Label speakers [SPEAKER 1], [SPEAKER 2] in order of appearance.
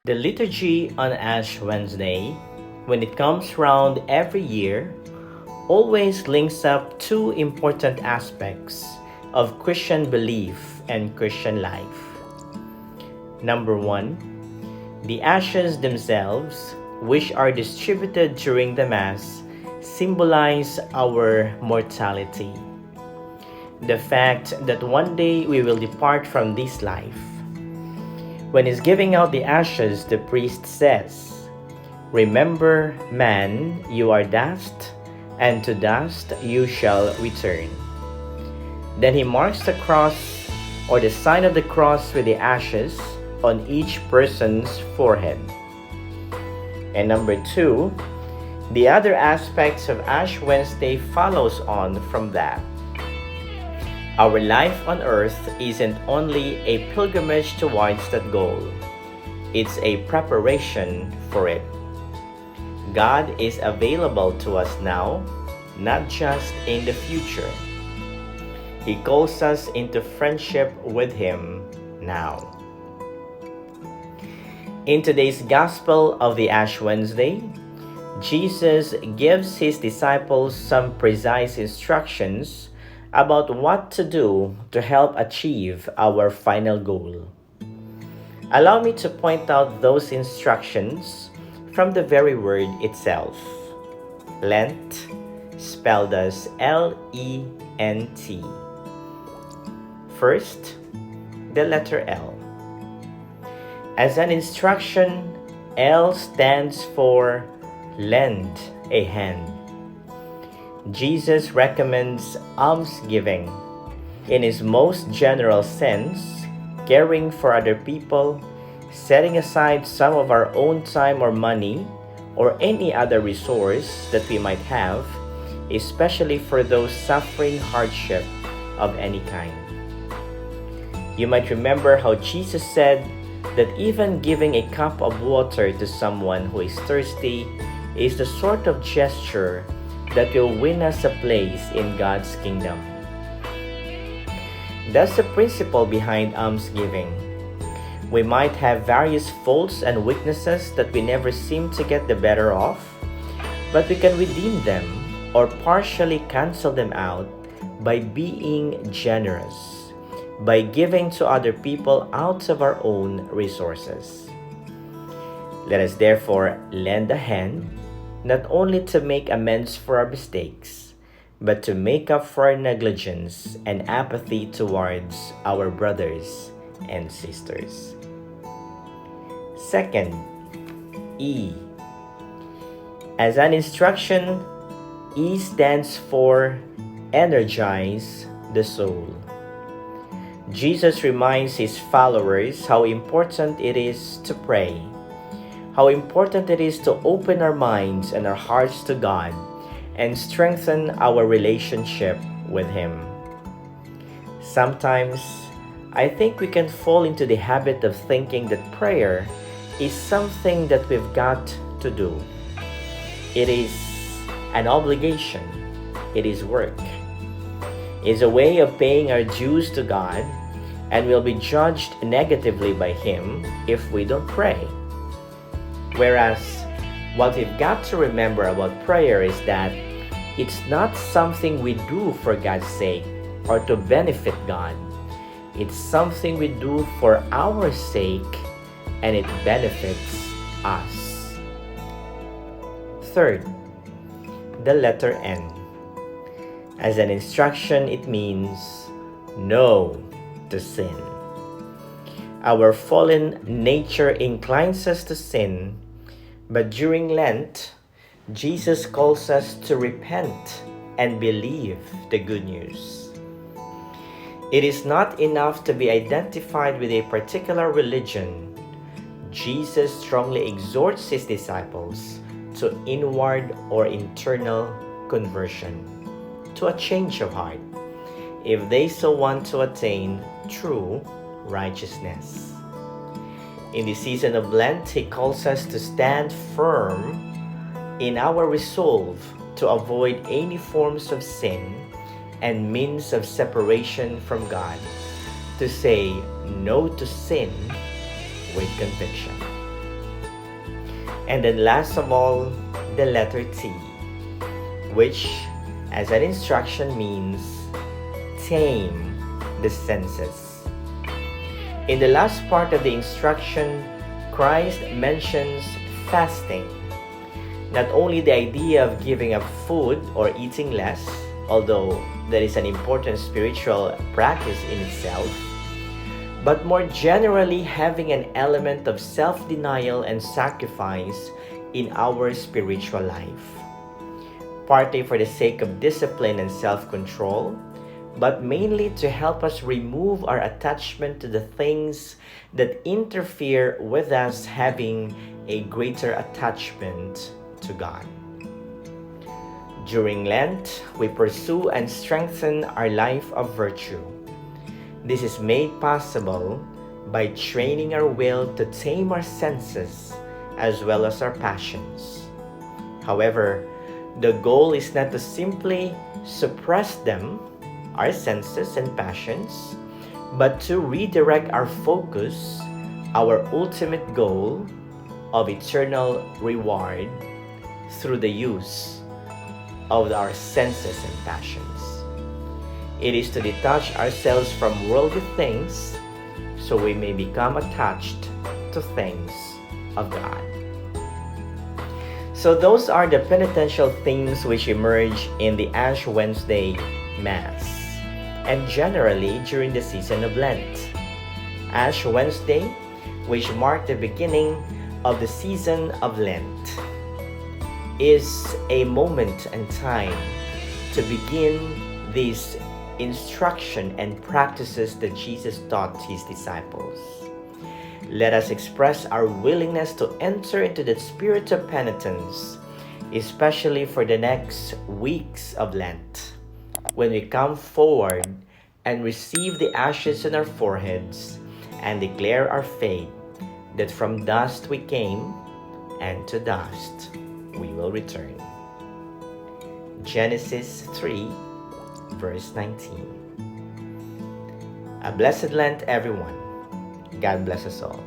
[SPEAKER 1] The liturgy on Ash Wednesday, when it comes round every year, always links up two important aspects of Christian belief and Christian life. Number one, the ashes themselves, which are distributed during the Mass, symbolize our mortality. The fact that one day we will depart from this life. When he's giving out the ashes, the priest says, "Remember, man, you are dust, and to dust you shall return." Then he marks the cross or the sign of the cross with the ashes on each person's forehead. And number two, the other aspects of Ash Wednesday follows on from that. Our life on earth isn't only a pilgrimage towards that goal. It's a preparation for it. God is available to us now, not just in the future. He calls us into friendship with Him now. In today's Gospel of the Ash Wednesday, Jesus gives His disciples some precise instructions about what to do to help achieve our final goal. Allow me to point out those instructions from the very word itself. Lent, spelled as L-E.N.T. First, the letter L. As an instruction, L stands for lend a hand. Jesus recommends almsgiving in his most general sense, caring for other people, setting aside some of our own time or money or any other resource that we might have, especially for those suffering hardship of any kind. You might remember how Jesus said that even giving a cup of water to someone who is thirsty is the sort of gesture that will win us a place in God's kingdom. That's the principle behind almsgiving. We might have various faults and weaknesses that we never seem to get the better of, but we can redeem them or partially cancel them out by being generous, by giving to other people out of our own resources. Let us therefore lend a hand, not only to make amends for our mistakes, but to make up for our negligence and apathy towards our brothers and sisters. Second, E. As an instruction, E stands for E-nergize the SOUL. Jesus reminds his followers how important it is to pray, how important it is to open our minds and our hearts to God and strengthen our relationship with Him. Sometimes, I think we can fall into the habit of thinking that prayer is something that we've got to do. It is an obligation. It is work. It's a way of paying our dues to God, and we'll be judged negatively by Him if we don't pray. Whereas, what we've got to remember about prayer is that it's not something we do for God's sake or to benefit God. It's something we do for our sake, and it benefits us. Third, the letter N. As an instruction, it means no to sin. Our fallen nature inclines us to sin, but during Lent, Jesus calls us to repent and believe the good news. It is not enough to be identified with a particular religion. Jesus strongly exhorts his disciples to inward or internal conversion, to a change of heart, if they so want to attain true righteousness. In the season of Lent, he calls us to stand firm in our resolve to avoid any forms of sin and means of separation from God, to say no to sin with conviction. And then last of all, the letter T, which as an instruction means tame the senses. In the last part of the instruction, Christ mentions fasting. Not only the idea of giving up food or eating less, although that is an important spiritual practice in itself, but more generally having an element of self-denial and sacrifice in our spiritual life. Partly for the sake of discipline and self-control, but mainly to help us remove our attachment to the things that interfere with us having a greater attachment to God. During Lent, we pursue and strengthen our life of virtue. This is made possible by training our will to tame our senses as well as our passions. However, the goal is not to simply suppress them, our senses and passions, but to redirect our focus, our ultimate goal of eternal reward through the use of our senses and passions. It is to detach ourselves from worldly things so we may become attached to things of God. So those are the penitential themes which emerge in the Ash Wednesday Mass and generally during the season of Lent. Ash Wednesday, which marked the beginning of the season of Lent, is a moment and time to begin these instruction and practices that Jesus taught his disciples. Let us express our willingness to enter into the spirit of penitence, especially for the next weeks of Lent, when we come forward and receive the ashes on our foreheads and declare our faith that from dust we came and to dust we will return. Genesis 3, verse 19. A blessed Lent, everyone. God bless us all.